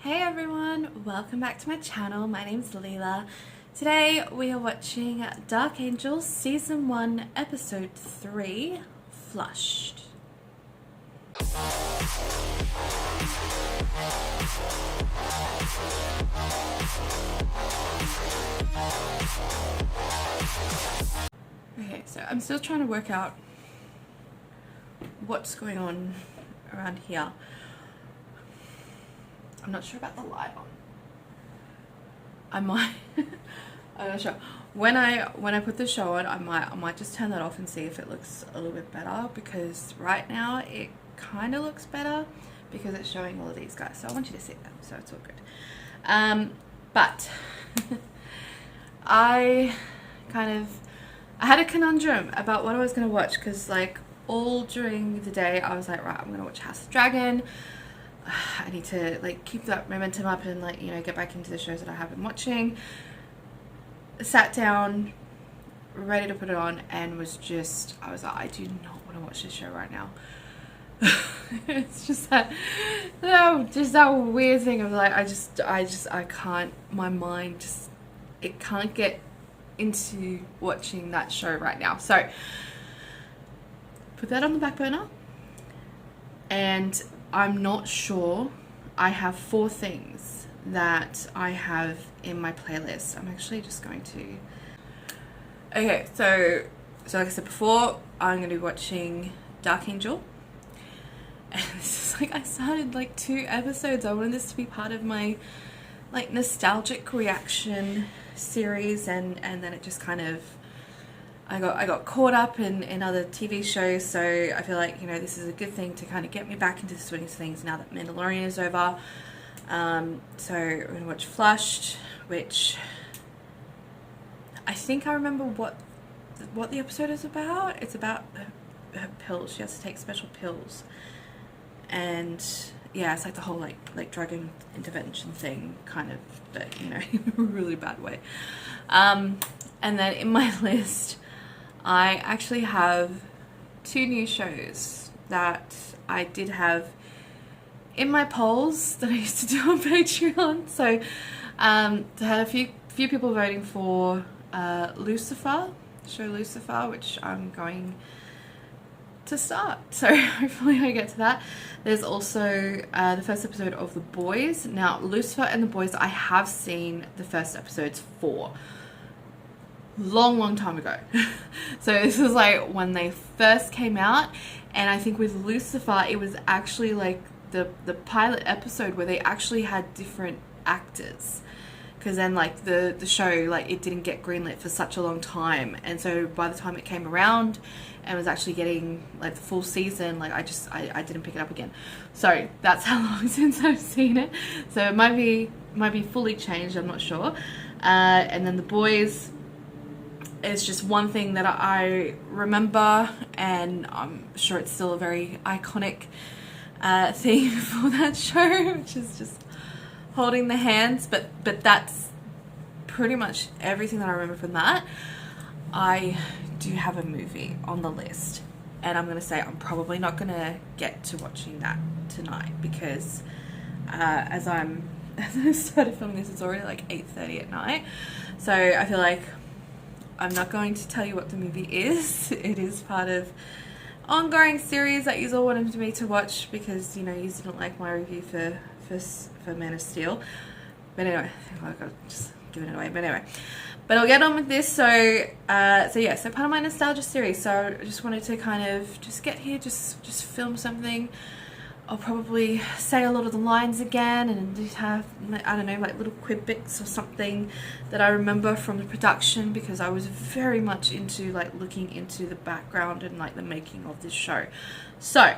Hey everyone, welcome back to my channel. My name's Leela. Today we are watching Dark Angel Season 1 Episode 3, Flushed. Okay, so I'm still trying to work out what's going on around here. I'm not sure about the light on. I'm not sure. When I put the show on, I might just turn that off and see if it looks a little bit better, because right now it kind of looks better because it's showing all of these guys. So I want you to see them, so it's all good. But I had a conundrum about what I was going to watch, because like all during the day I was like, right, I'm going to watch House of Dragon. I need to like keep that momentum up and like, you know, get back into the shows that I have been watching. Sat down, ready to put it on, and I was like, I do not want to watch this show right now. It's just that weird thing of like, I can't, my mind just, it can't get into watching that show right now. So put that on the back burner, and I'm not sure. I have 4 things that I have in my playlist. I'm actually just going to... Okay, so like I said before, I'm going to be watching Dark Angel. And this is like, I started like 2 episodes. I wanted this to be part of my like nostalgic reaction series, and then it just kind of... I got caught up in other TV shows, so I feel like, you know, this is a good thing to kind of get me back into the swing of things now that Mandalorian is over. So we're going to watch Flushed, which I think I remember what the episode is about. It's about her pills. She has to take special pills. And yeah, it's like the whole like drug intervention thing kind of, but you know, in a really bad way. And then in my list, I actually have 2 new shows that I did have in my polls that I used to do on Patreon. So I had a few people voting for Lucifer, the show Lucifer, which I'm going to start. So hopefully I get to that. There's also the first episode of The Boys. Now Lucifer and The Boys, I have seen the first episodes for long time ago. So this was like when they first came out, and I think with Lucifer it was actually like the pilot episode where they actually had different actors, because then like the show, like it didn't get greenlit for such a long time, and so by the time it came around and was actually getting like the full season, like I didn't pick it up again. So that's how long since I've seen it, so it might be fully changed, I'm not sure. And then The Boys, it's just one thing that I remember, and I'm sure it's still a very iconic theme for that show, which is just holding the hands. But that's pretty much everything that I remember from that. I do have a movie on the list, and I'm going to say I'm probably not going to get to watching that tonight, because as I started filming this, it's already like 8:30 at night. So I feel like I'm not going to tell you what the movie is. It is part of ongoing series that you all wanted me to watch, because, you know, you didn't like my review for Man of Steel. But anyway, I got just giving it away. But anyway, but I'll get on with this. So yeah, so part of my nostalgia series. So I just wanted to kind of just get here, just film something. I'll probably say a lot of the lines again, and just have, I don't know, like little quib bits or something that I remember from the production, because I was very much into like looking into the background and like the making of this show. So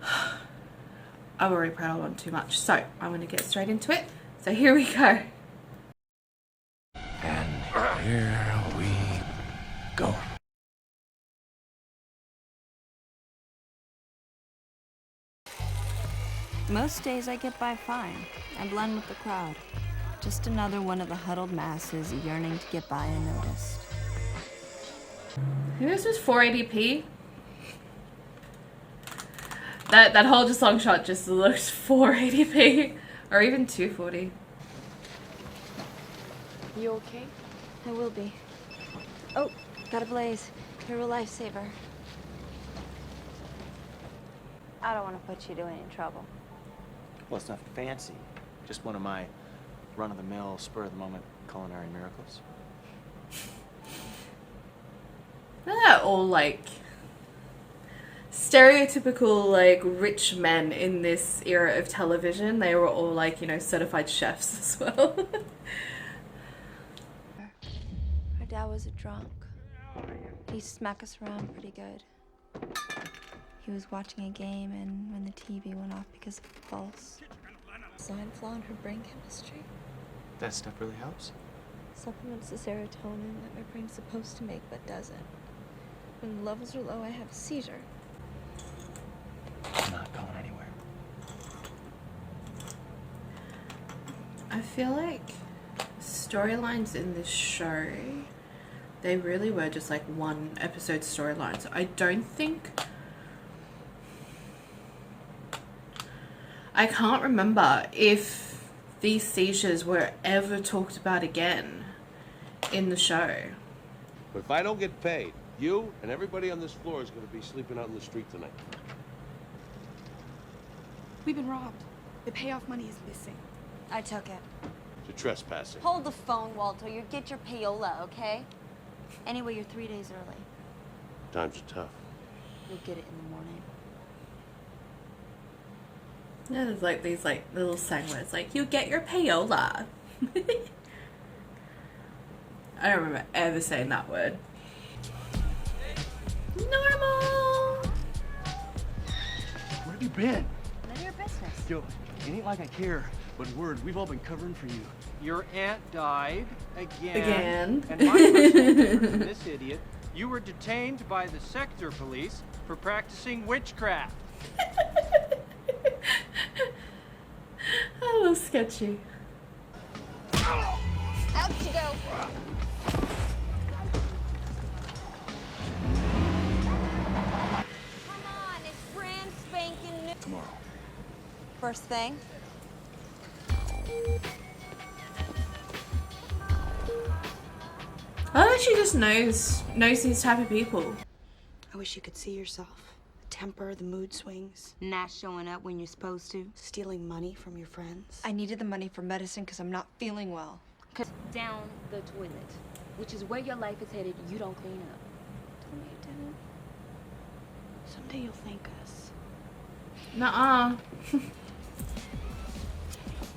I've already prattled on too much, so I'm going to get straight into it. So here we go. And here we go. Most days I get by fine. I blend with the crowd. Just another one of the huddled masses yearning to get by unnoticed. Maybe this was 480p. That whole just long shot just looked 480p or even 240. You okay? I will be. Oh, got a blaze. You're a lifesaver. I don't want to put you to any trouble. Well, it's nothing fancy. Just one of my run-of-the-mill, spur-of-the-moment culinary miracles. They're all like stereotypical like rich men in this era of television. They were all like, you know, certified chefs as well. Our dad was a drunk. He smacked us around pretty good. He was watching a game and when the TV went off because of a pulse. Sign flaw in her brain chemistry. That stuff really helps. Supplements the serotonin that my brain's supposed to make but doesn't. When the levels are low, I have a seizure. I'm not going anywhere. I feel like storylines in this show, they really were just like one episode storylines. I don't think... I can't remember if these seizures were ever talked about again in the show. But if I don't get paid, you and everybody on this floor is going to be sleeping out in the street tonight. We've been robbed. The payoff money is missing. I took it. You're trespassing. Hold the phone, Walter. You get your payola, okay? Anyway, you're 3 days early. Times are tough. You'll get it in the morning. Yeah, there's like these like little slang words like, you get your payola. I don't remember ever saying that word. Normal! Where have you been? None of your business. Yo, it ain't like I care, but word, we've all been covering for you. Your aunt died again. Again. And my personal from this idiot, you were detained by the sector police for practicing witchcraft. I love Sketchy. Out you go. Come on, it's brand spanking new. Tomorrow. First thing. I think she just knows these type of people. I wish you could see yourself. The temper, the mood swings, Not showing up when you're supposed to. stealing money from your friends. I needed the money for medicine because I'm not feeling well. Cause down the toilet, which is where your life is headed, you don't clean up. Tell me you didn't. Someday you'll thank us. Nuh-uh.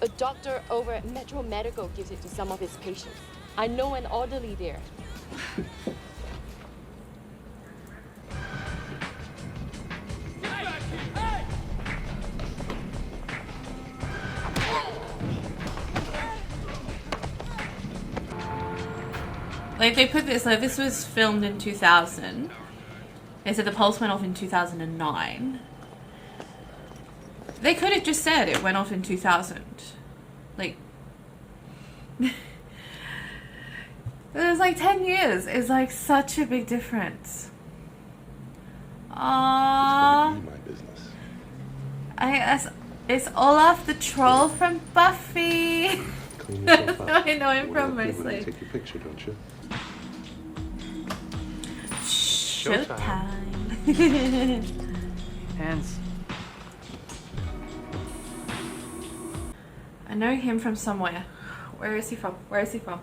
A doctor over at Metro Medical gives it to some of his patients. I know an orderly there. Like they put this, like this was filmed in 2000. They said the pulse went off in 2009. They could have just said it went off in 2000. Like, it was like 10 years. It's like such a big difference. Aww. It's my business. It's Olaf the troll from Buffy. Clean yourself up. I know him from When I mostly. take your picture, don't you? Showtime. Hands. I know him from somewhere. Where is he from? Where is he from?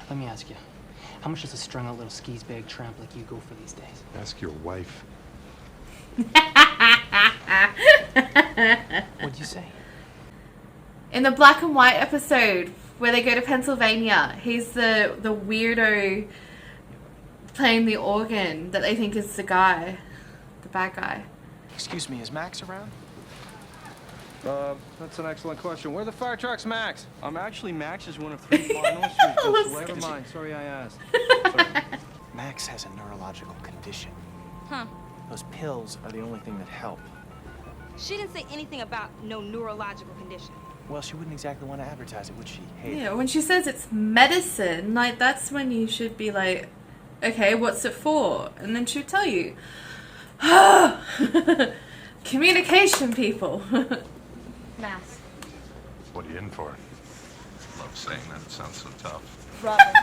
Let me ask you, how much does a strung out little skis bag tramp like you go for these days? Ask your wife. What'd you say? In the black and white episode where they go to Pennsylvania, he's the weirdo playing the organ that they think is the guy, the bad guy. Excuse me, is Max around? That's an excellent question. Where are the fire trucks, Max? Actually, Max is one of 3 finalists. Never mind. Sorry I asked. Max has a neurological condition. Huh. Those pills are the only thing that help. She didn't say anything about no neurological condition. Well, she wouldn't exactly want to advertise it, would she? Hey, Yeah, when she says it's medicine, like that's when you should be like, okay, what's it for? And then she'll tell you. Communication people. Mask. What are you in for? Love saying that. It sounds so tough. Robbery.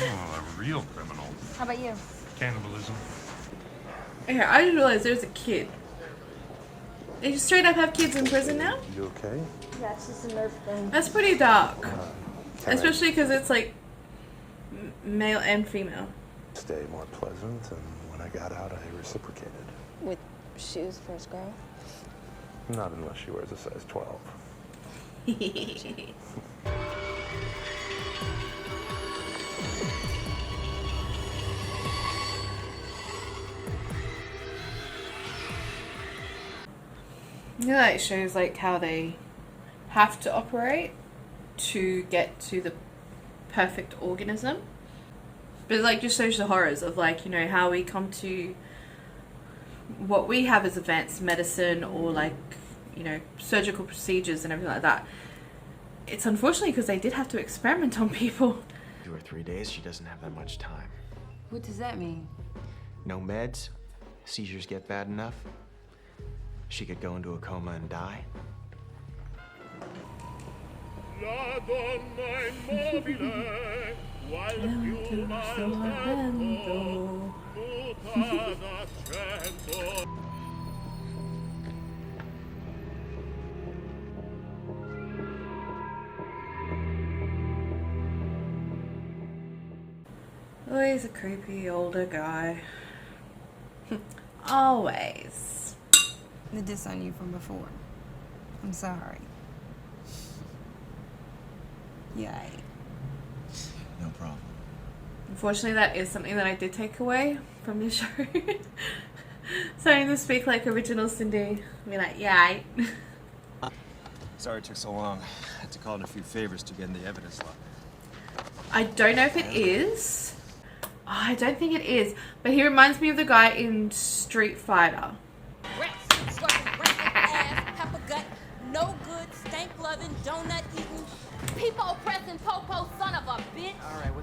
Oh, a real criminal. How about you? Cannibalism. Okay, I didn't realize there was a kid. They just straight up have kids in prison now? You okay? Yeah, it's just a nerve thing. That's pretty dark. Can Especially because it's like male and female. I stay more pleasant, and when I got out, I reciprocated. With shoes for his girl? Not unless she wears a size 12. You know, that shows like how they have to operate to get to the perfect organism. But it like just shows the horrors of like, you know, how we come to what we have as advanced medicine or like, you know, surgical procedures and everything like that. It's unfortunately because they did have to experiment on people. 2 or 3 days, she doesn't have that much time. What does that mean? No meds, seizures get bad enough, she could go into a coma and die. Always a creepy older guy. Always. The diss on you from before. I'm sorry. Yay. No problem. Unfortunately, that is something that I did take away from this show. Starting to speak like original Cindy. Be like, yay. Sorry it took so long. I had to call in a few favors to get in the evidence log. I don't know if it is. Oh, I don't think it is. But he reminds me of the guy in Street Fighter. Pepper gut, no good, stank loving, donut eating, people pressing popo, son of a bitch. All right.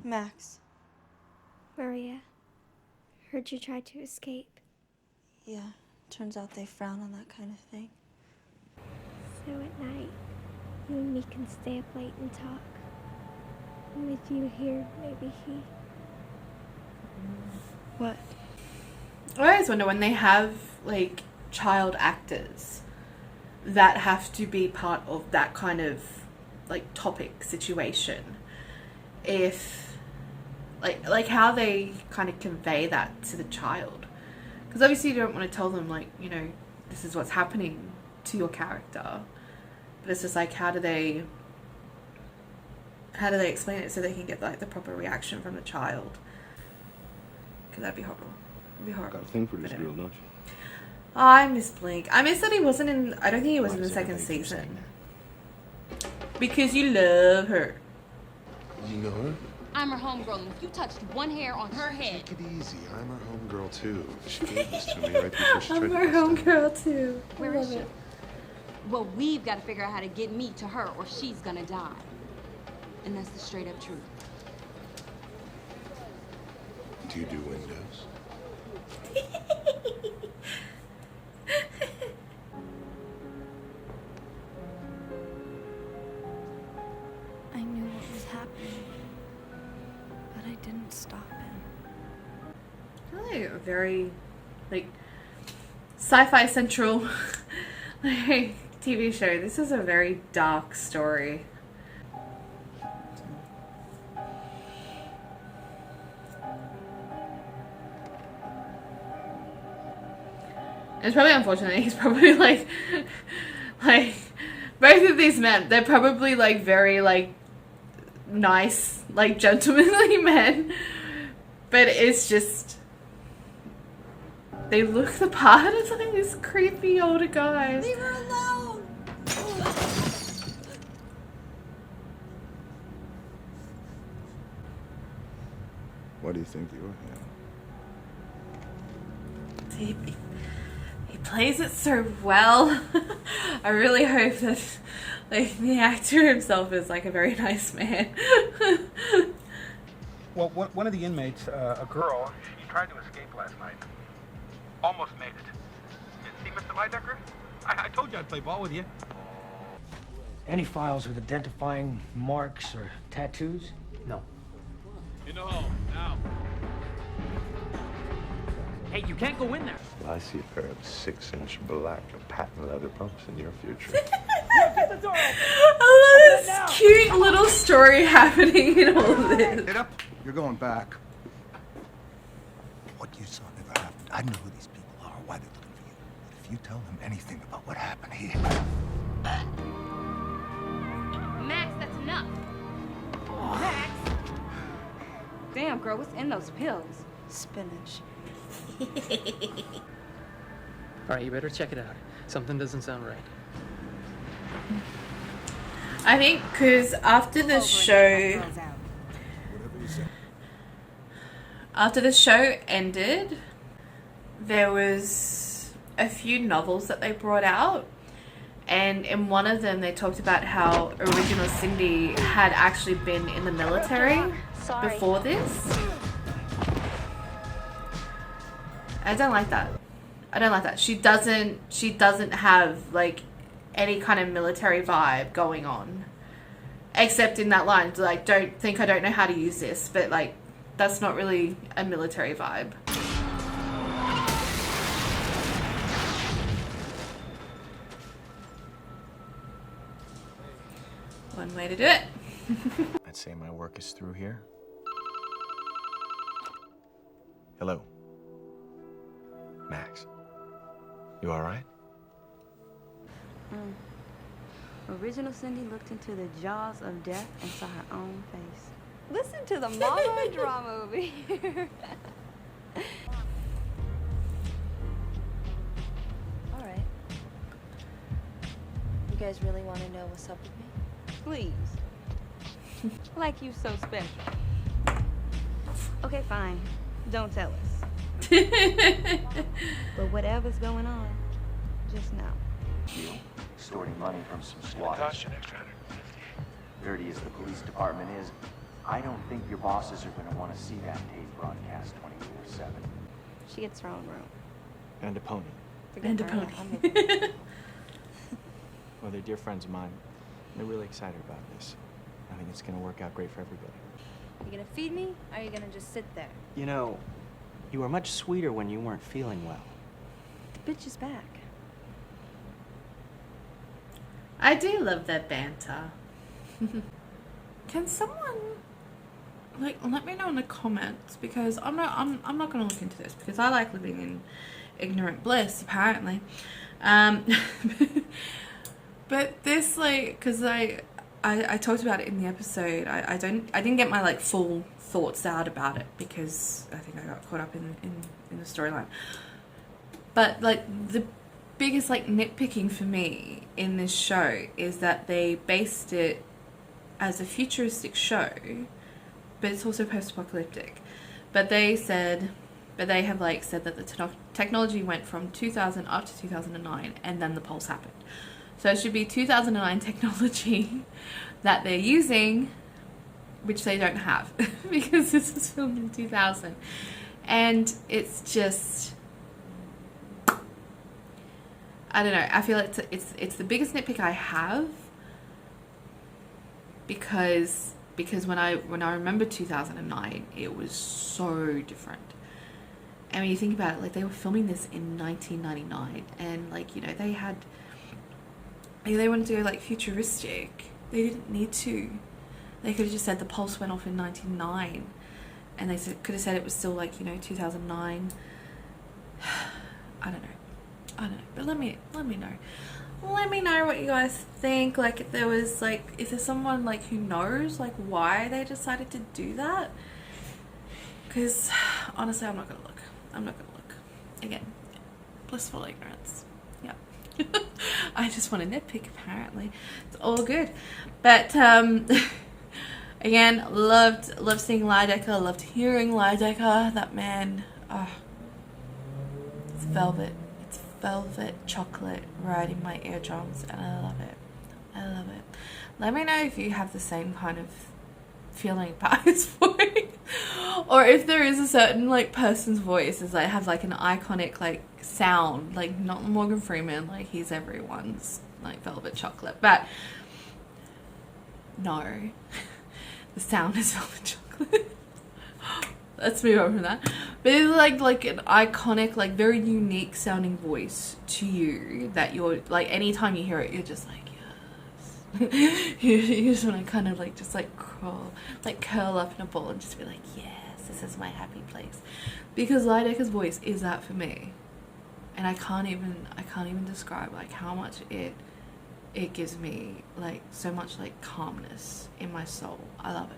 Max. Maria, heard you tried to escape. Yeah, turns out they frown on that kind of thing. So at night, you and me can stay up late and talk. And with you here, maybe he... What? I always wonder when they have, like, child actors that have to be part of that kind of, like, topic situation. If, like how they kind of convey that to the child. Because obviously you don't want to tell them, like, you know, this is what's happening to your character. But it's just like, how do they explain it so they can get, like, the proper reaction from the child? Because that'd be horrible. It'd be horrible. Got a thing for this girl, don't you? Oh, I miss Blink. I miss that he wasn't in... I don't think he was in the second season. Because you love her. You know her? I'm her homegirl, and if you touched one hair on her head... Take it easy. I'm her homegirl, too. She gave this to me right before she tried I'm to her bust in. homegirl, too. Where is she? Well, we've got to figure out how to get me to her, or she's gonna die. And that's the straight up truth. Do you do windows? I knew what was happening, but I didn't stop him. Really a very, like, sci-fi central like, TV show. This is a very dark story. It's probably unfortunate. He's probably like both of these men, they're probably like very like nice, like gentlemanly men, but it's just they look the part of like these creepy older guys. Leave her alone! What do you think you were here? He plays it so well. I really hope that like the actor himself is like a very nice man. Well, one of the inmates, a girl, she tried to escape last night. Almost made it. Mr. Lidecker? I told you I'd play ball with you. Any files with identifying marks or tattoos? No. In the hall, now. Hey, you can't go in there. Well, I see a pair of 6-inch black patent leather pumps in your future. I love this cute little story happening in all of this. Get up. You're going back. What you saw never happened. I know who these people are, why they're looking for you. But if you tell them anything about what happened here... Max, that's enough. Max. Damn, girl, what's in those pills? Spinach. All right, you better check it out. Something doesn't sound right. I think because after the show ended, there was a few novels that they brought out, and in one of them they talked about how original Cindy had actually been in the military before this. I don't like that. I don't like that. She doesn't have like any kind of military vibe going on, except in that line, like, don't think I don't know how to use this, but like that's not really a military vibe. One way to do it. I'd say my work is through here. Hello. Max. You all right? Original Cindy looked into the jaws of death and saw her own face. Listen to the mama drama over here. All right. You guys really want to know what's up with me? Please. Like you so special. Okay, fine. Don't tell us. But whatever's going on, just know. You extorting money from some squatters. Dirty as the police department is, I don't think your bosses are going to want to see that tape broadcast 24/7. She gets her own room. And a pony. And a pony. Well, they're dear friends of mine. They're really excited about this. I think it's going to work out great for everybody. You gonna feed me, or are you gonna just sit there? You know, you were much sweeter when you weren't feeling well. The bitch is back. I do love that banter. Can someone like let me know in the comments, because I'm not gonna look into this because I like living in ignorant bliss apparently. But this, like, because I talked about it in the episode. I didn't get my like full thoughts out about it because I think I got caught up in the storyline. But like the biggest like nitpicking for me in this show is that they based it as a futuristic show, but it's also post-apocalyptic. But they have like said that the technology went from 2000 up to 2009, and then the pulse happened. So it should be 2009 technology that they're using, which they don't have because this was filmed in 2000. And it's just, I don't know. I feel like it's the biggest nitpick I have because when I remember 2009, it was so different. And when you think about it, like they were filming this in 1999, and like, you know, they wanted to go like futuristic. They didn't need to. They could have just said the pulse went off in 1999, and they could have said it was still like, you know, 2009. I don't know, but let me know. Let me know what you guys think. Like if there's someone like who knows like why they decided to do that, because honestly I'm not gonna look. Again, blissful ignorance. Yeah. I just want to nitpick apparently. It's all good. But again, loved seeing Lidecker, loved hearing Lidecker. That man, it's velvet. It's velvet chocolate right in my eardrums, and I love it. Let me know if you have the same kind of feeling about his voice, or if there is a certain like person's voice is like have like an iconic like sound, like not Morgan Freeman, like he's everyone's like velvet chocolate, but no, the sound is velvet chocolate. Let's move on from that. But it's like an iconic, like very unique sounding voice to you that you're like, anytime you hear it, you're just like, yes. You just want to kind of like just like curl up in a ball and just be like, yes, this is my happy place. Because Lydecker's voice is that for me, and I can't even describe like how much it gives me like so much like calmness in my soul. I love it.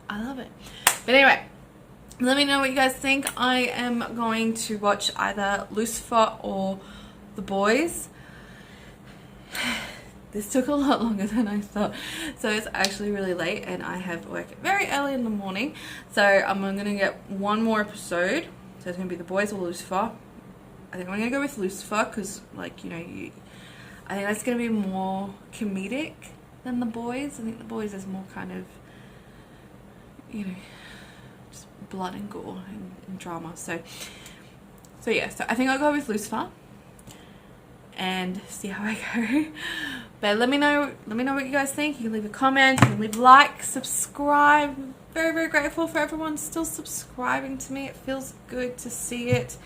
I love it. But anyway, let me know what you guys think. I am going to watch either Lucifer or The Boys. This took a lot longer than I thought. So it's actually really late and I have work very early in the morning. So I'm going to get one more episode. So it's going to be The Boys or Lucifer. I think I'm going to go with Lucifer because, like, you know, I think that's going to be more comedic than The Boys. I think The Boys is more kind of, you know, blood and gore and drama. So yeah, so I think I'll go with Lucifer and see how I go. But let me know what you guys think. You can leave a comment, you can leave a like, subscribe. Very, very grateful for everyone still subscribing to me. It feels good to see it.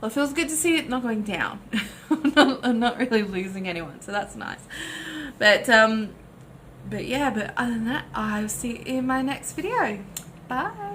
Well, it feels good to see it not going down. I'm not really losing anyone, so that's nice. But yeah, but other than that, I'll see you in my next video. Bye.